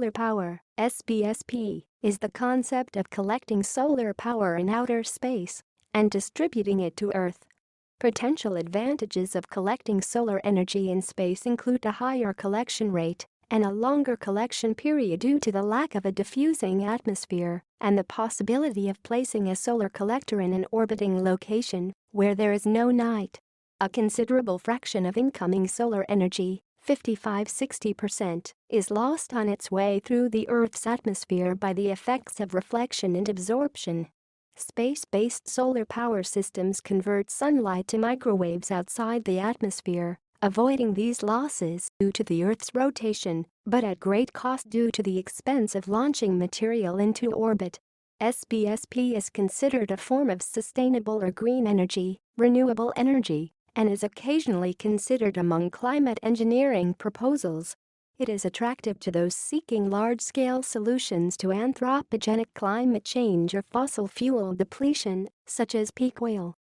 solar power, SPSP, is the concept of collecting solar power in outer space and distributing it to Earth. Potential advantages of collecting solar energy in space include a higher collection rate and a longer collection period due to the lack of a diffusing atmosphere, and the possibility of placing a solar collector in an orbiting location where there is no night. A considerable fraction of incoming solar energy, 55–60%, is lost on its way through the Earth's atmosphere by the effects of reflection and absorption. Space-based solar power systems convert sunlight to microwaves outside the atmosphere, avoiding these losses due to the Earth's rotation, but at great cost due to the expense of launching material into orbit. SPSP is considered a form of sustainable or green energy, renewable energy, and is occasionally considered among climate engineering proposals. It is attractive to those seeking large-scale solutions to anthropogenic climate change or fossil fuel depletion, such as peak oil.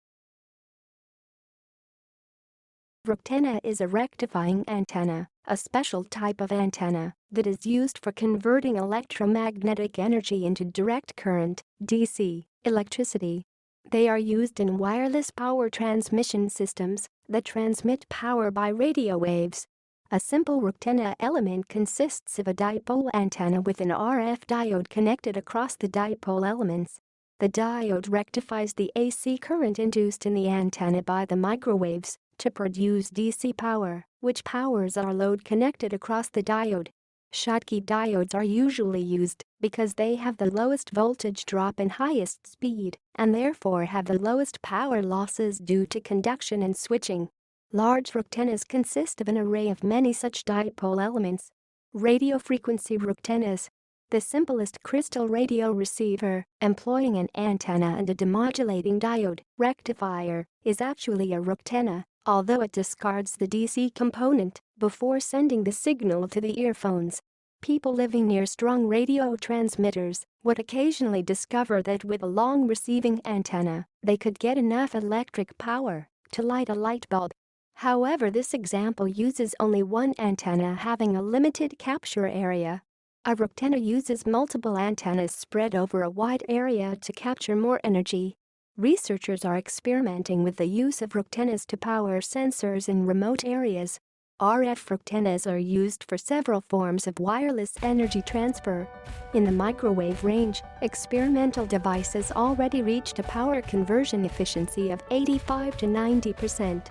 Rectenna is a rectifying antenna, a special type of antenna that is used for converting electromagnetic energy into direct current, DC, electricity. They are used in wireless power transmission systems that transmit power by radio waves. A simple rectenna element consists of a dipole antenna with an RF diode connected across the dipole elements. The diode rectifies the AC current induced in the antenna by the microwaves to produce DC power, which powers our load connected across the diode. Schottky diodes are usually used because they have the lowest voltage drop and highest speed, and therefore have the lowest power losses due to conduction and switching. Large rectennas consist of an array of many such dipole elements. Radio frequency rectennas. The simplest crystal radio receiver, employing an antenna and a demodulating diode rectifier, is actually a rectenna, although it discards the DC component before sending the signal to the earphones. People living near strong radio transmitters would occasionally discover that with a long receiving antenna, they could get enough electric power to light a light bulb. However, this example uses only one antenna having a limited capture area. A rectenna uses multiple antennas spread over a wide area to capture more energy. Researchers are experimenting with the use of rectennas to power sensors in remote areas. RF rectennas are used for several forms of wireless energy transfer. In the microwave range, experimental devices already reached a power conversion efficiency of 85 to 90%.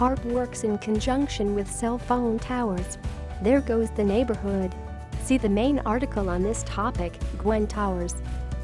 HAARP works in conjunction with cell phone towers. There goes the neighborhood. See the main article on this topic, Gwen Towers.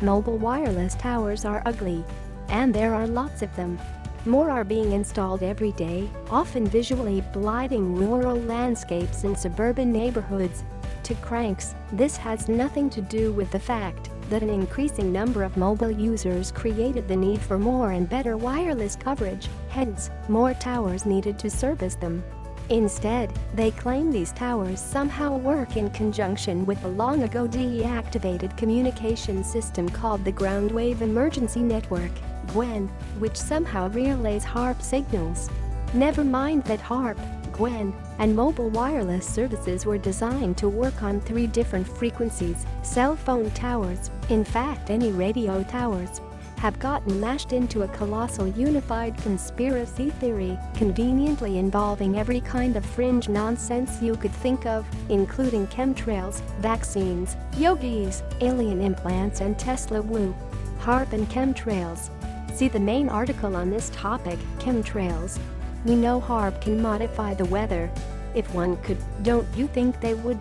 Mobile wireless towers are ugly, and there are lots of them. More are being installed every day, often visually blighting rural landscapes in suburban neighborhoods. To cranks, this has nothing to do with the fact that an increasing number of mobile users created the need for more and better wireless coverage, hence, more towers needed to service them. Instead, they claim these towers somehow work in conjunction with a long ago deactivated communication system called the Ground Wave Emergency Network, GWEN, which somehow relays HAARP signals. Never mind that HAARP, GWEN, and mobile wireless services were designed to work on 3 different frequencies. Cell phone towers, in fact any radio towers, have gotten mashed into a colossal unified conspiracy theory, conveniently involving every kind of fringe nonsense you could think of, including chemtrails, vaccines, yogis, alien implants, and Tesla woo. HAARP and chemtrails. See the main article on this topic, chemtrails. We know HAARP can modify the weather. If one could, don't you think they would?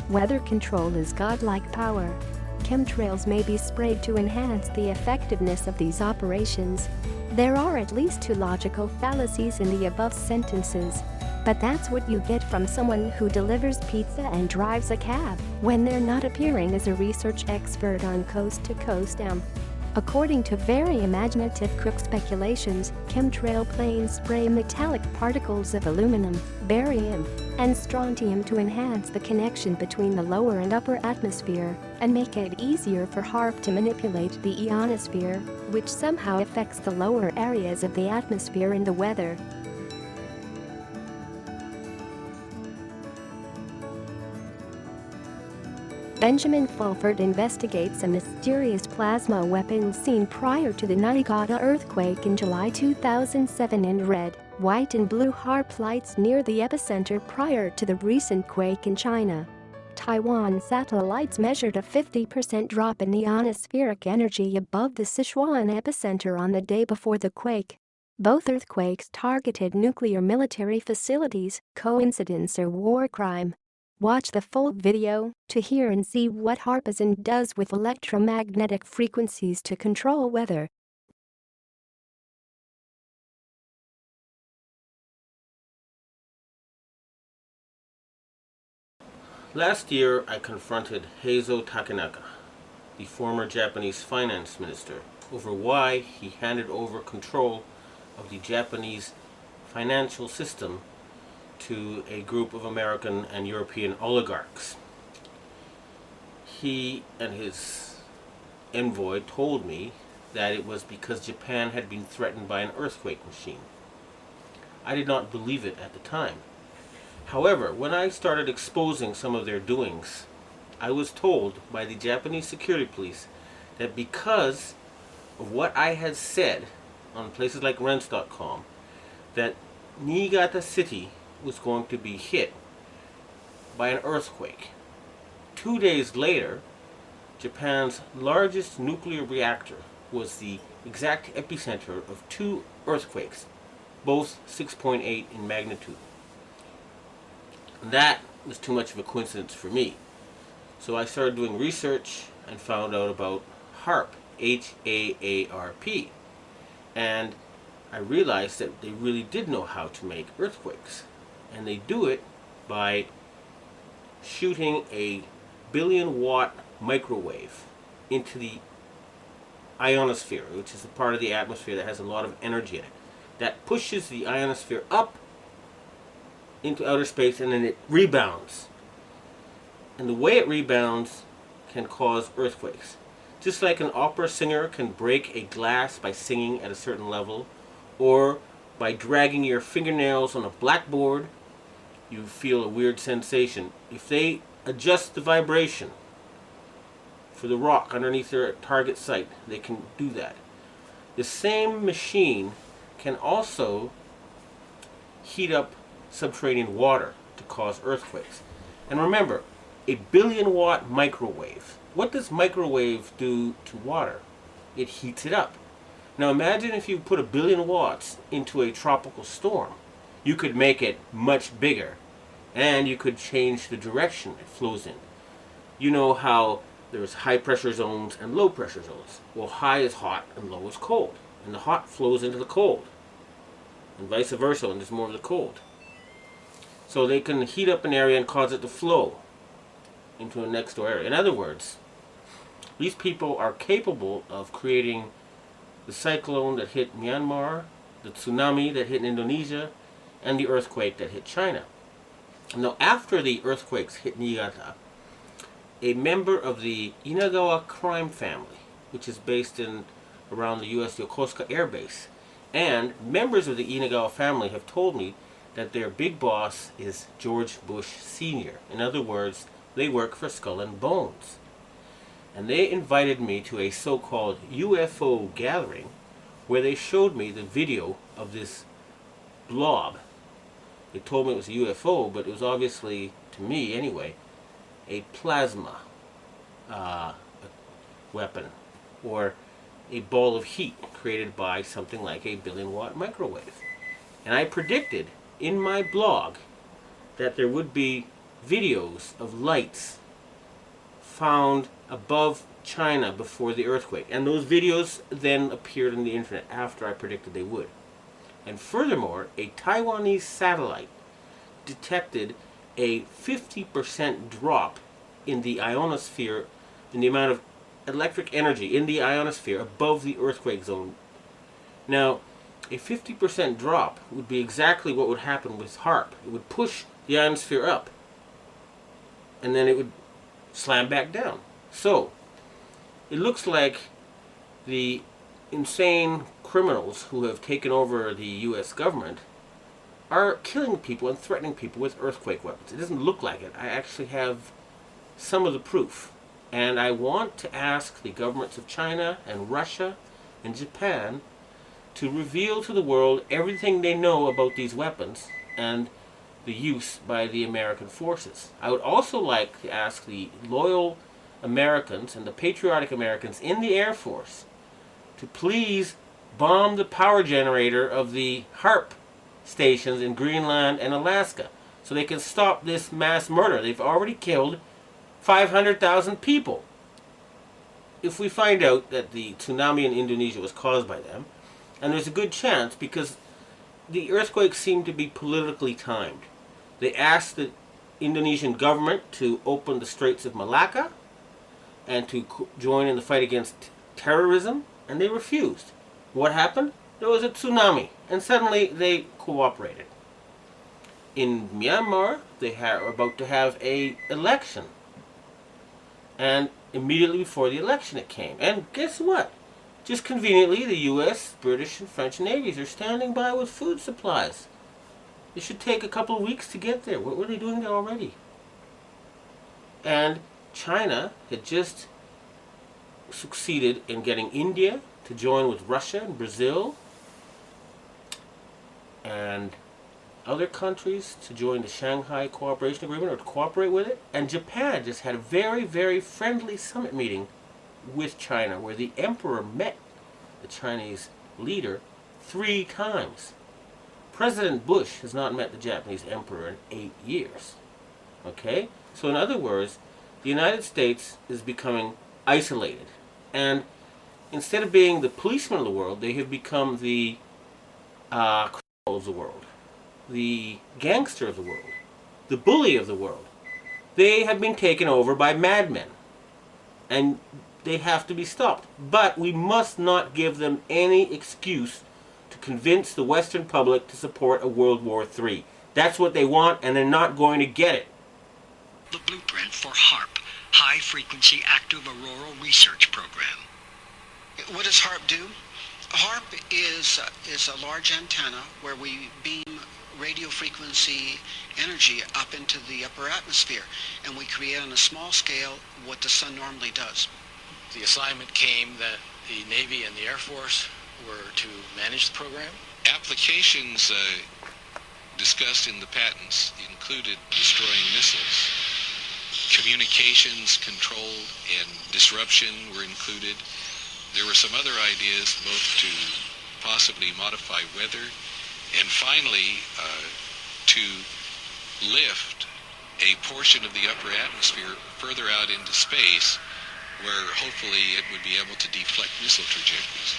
Weather control is godlike power. Chemtrails may be sprayed to enhance the effectiveness of these operations. There are at least 2 logical fallacies in the above sentences. But that's what you get from someone who delivers pizza and drives a cab when they're not appearing as a research expert on Coast to Coast. According to very imaginative crook speculations, chemtrail planes spray metallic particles of aluminum, barium, and strontium to enhance the connection between the lower and upper atmosphere and make it easier for HAARP to manipulate the ionosphere, which somehow affects the lower areas of the atmosphere and the weather. Benjamin Fulford investigates a mysterious plasma weapon seen prior to the Niigata earthquake in July 2007 in red, white and blue HAARP lights near the epicenter prior to the recent quake in China. Taiwan satellites measured a 50% drop in ionospheric energy above the Sichuan epicenter on the day before the quake. Both earthquakes targeted nuclear military facilities. Coincidence or war crime? Watch the full video to hear and see what HAARP does with electromagnetic frequencies to control weather. Last year, I confronted Heizo Takenaka, the former Japanese finance minister, over why he handed over control of the Japanese financial system to a group of American and European oligarchs. He and his envoy told me that it was because Japan had been threatened by an earthquake machine. I did not believe it at the time. However, when I started exposing some of their doings, I was told by the Japanese security police that because of what I had said on places like Rents.com, that Niigata City was going to be hit by an earthquake. 2 days later, Japan's largest nuclear reactor was the exact epicenter of 2 earthquakes, both 6.8 in magnitude. That was too much of a coincidence for me. So I started doing research and found out about HAARP, H.a.a.r.p. And I realized that they really did know how to make earthquakes. And they do it by shooting a billion-watt microwave into the ionosphere, which is the part of the atmosphere that has a lot of energy in it. That pushes the ionosphere up into outer space, and then it rebounds. And the way it rebounds can cause earthquakes. Just like an opera singer can break a glass by singing at a certain level, or by dragging your fingernails on a blackboard, you feel a weird sensation. If they adjust the vibration for the rock underneath their target site, they can do that. The same machine can also heat up subterranean water to cause earthquakes. And remember, a billion-watt microwave. What does microwave do to water? It heats it up. Now imagine if you put 1 billion watts into a tropical storm. You could make it much bigger, and you could change the direction it flows in. You know how there's high pressure zones and low pressure zones. Well, high is hot and low is cold. And the hot flows into the cold. And vice versa when there's more of the cold. So they can heat up an area and cause it to flow into a next door area. In other words, these people are capable of creating the cyclone that hit Myanmar, the tsunami that hit Indonesia, and the earthquake that hit China. Now, after the earthquakes hit Niigata, a member of the Inagawa crime family, which is based in around the U.S. Yokosuka Air Base, and members of the Inagawa family have told me that their big boss is George Bush Sr. In other words, they work for Skull and Bones. And they invited me to a so-called UFO gathering where they showed me the video of this blob. They told me it was a UFO, but it was obviously, to me anyway, a plasma weapon, or a ball of heat created by something like a billion-watt microwave. And I predicted in my blog that there would be videos of lights found above China before the earthquake. And those videos then appeared on the internet after I predicted they would. And furthermore, a Taiwanese satellite detected a 50% drop in the ionosphere, in the amount of electric energy in the ionosphere above the earthquake zone. Now, a 50% drop would be exactly what would happen with HAARP. It would push the ionosphere up, and then it would slam back down. So, it looks like the insane criminals who have taken over the US government are killing people and threatening people with earthquake weapons. It doesn't look like it. I actually have some of the proof. And I want to ask the governments of China and Russia and Japan to reveal to the world everything they know about these weapons and the use by the American forces. I would also like to ask the loyal Americans and the patriotic Americans in the Air Force to please bomb the power generator of the h.a.a.r.p stations in Greenland and Alaska so they can stop this mass murder. They've already killed 500,000 people. If we find out that the tsunami in Indonesia was caused by them, and there's a good chance because the earthquakes seem to be politically timed. They asked the Indonesian government to open the Straits of Malacca and to join in the fight against terrorism, and they refused. What happened? There was a tsunami, and suddenly they cooperated. In Myanmar, they are about to have an election. And immediately before the election it came. And guess what? Just conveniently, the US, British, and French navies are standing by with food supplies. It should take a couple of weeks to get there. What were they doing there already? And China had just succeeded in getting India to join with Russia and Brazil and other countries to join the Shanghai Cooperation Agreement or to cooperate with it. And Japan just had a very, very friendly summit meeting with China where the emperor met the Chinese leader 3 times. President Bush has not met the Japanese emperor in 8 years. Okay? So in other words, the United States is becoming isolated. And instead of being the policeman of the world, they have become the criminal of the world, the gangster of the world, the bully of the world. They have been taken over by madmen. And they have to be stopped. But we must not give them any excuse to convince the Western public to support a World War III. That's what they want, and they're not going to get it. The blueprint for HAARP, High Frequency Active Auroral Research Program. What does HAARP do? HAARP is a large antenna where we beam radio frequency energy up into the upper atmosphere, and we create on a small scale what the sun normally does. The assignment came that the Navy and the Air Force were to manage the program. Applications discussed in the patents included destroying missiles. Communications control and disruption were included. There were some other ideas both to possibly modify weather and finally to lift a portion of the upper atmosphere further out into space where hopefully it would be able to deflect missile trajectories.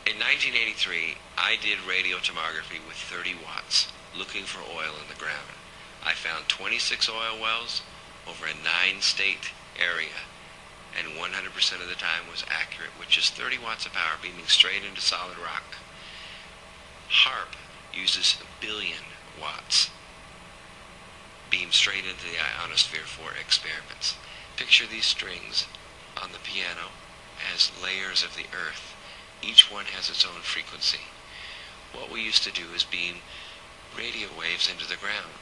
In 1983, I did radio tomography with 30 watts, looking for oil in the ground. I found 26 oil wells over a 9-state area, and 100% of the time was accurate with just 30 watts of power beaming straight into solid rock. HAARP uses 1 billion watts beamed straight into the ionosphere for experiments. Picture these strings on the piano as layers of the earth. Each one has its own frequency. What we used to do is beam radio waves into the ground,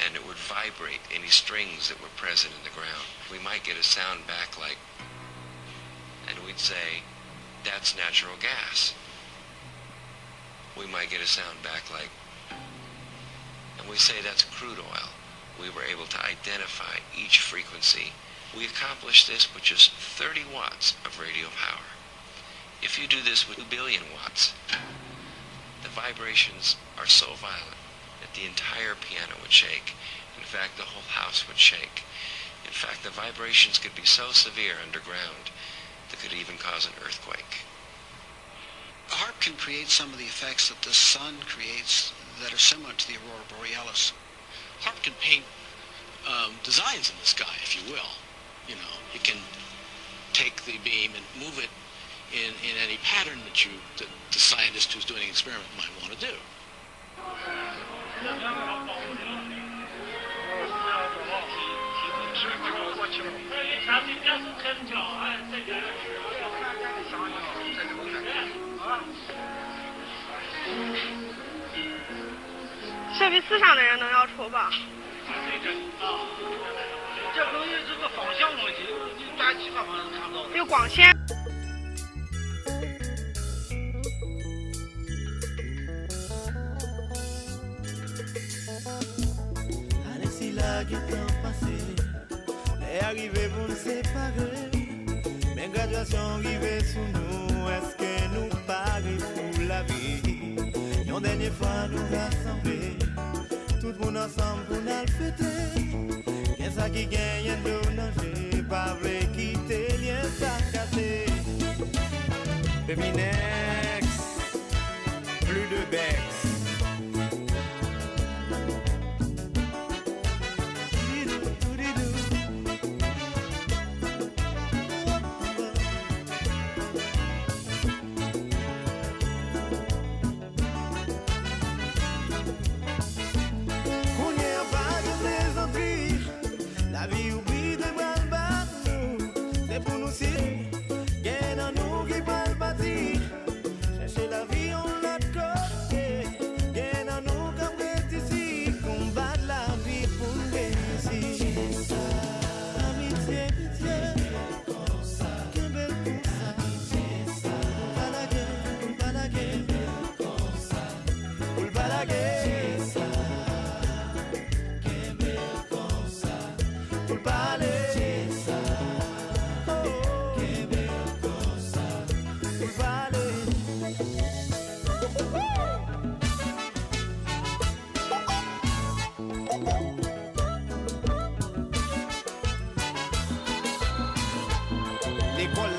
and it would vibrate any strings that were present in the ground. We might get a sound back like, and we'd say, that's natural gas. We might get a sound back like, and we say that's crude oil. We were able to identify each frequency. We accomplished this with just 30 watts of radio power. If you do this with 2 billion watts, the vibrations are so violent that the entire piano would shake. In fact, the whole house would shake. In fact, the vibrations could be so severe underground that could even cause an earthquake. HAARP can create some of the effects that the sun creates that are similar to the aurora borealis. HAARP can paint designs in the sky, if you will. You know, it can take the beam and move it in any pattern that the scientist who's doing an experiment might want to do.这比4上的人能要出吧？这东西是个方向问题，你转几个方向看不到。有光线。Allez, là qui temps passé, est arrivé pour nous séparer. Mais graduation arrivée sous nous, est-ce que nous parlons pour la vie? Une dernière fois nous rassembler, tout le monde ensemble pour nous fêter. Qu'est-ce ça qui gagne de nager, pas vrai quitter lien ça cassé. Baby next, plus de bex. L'école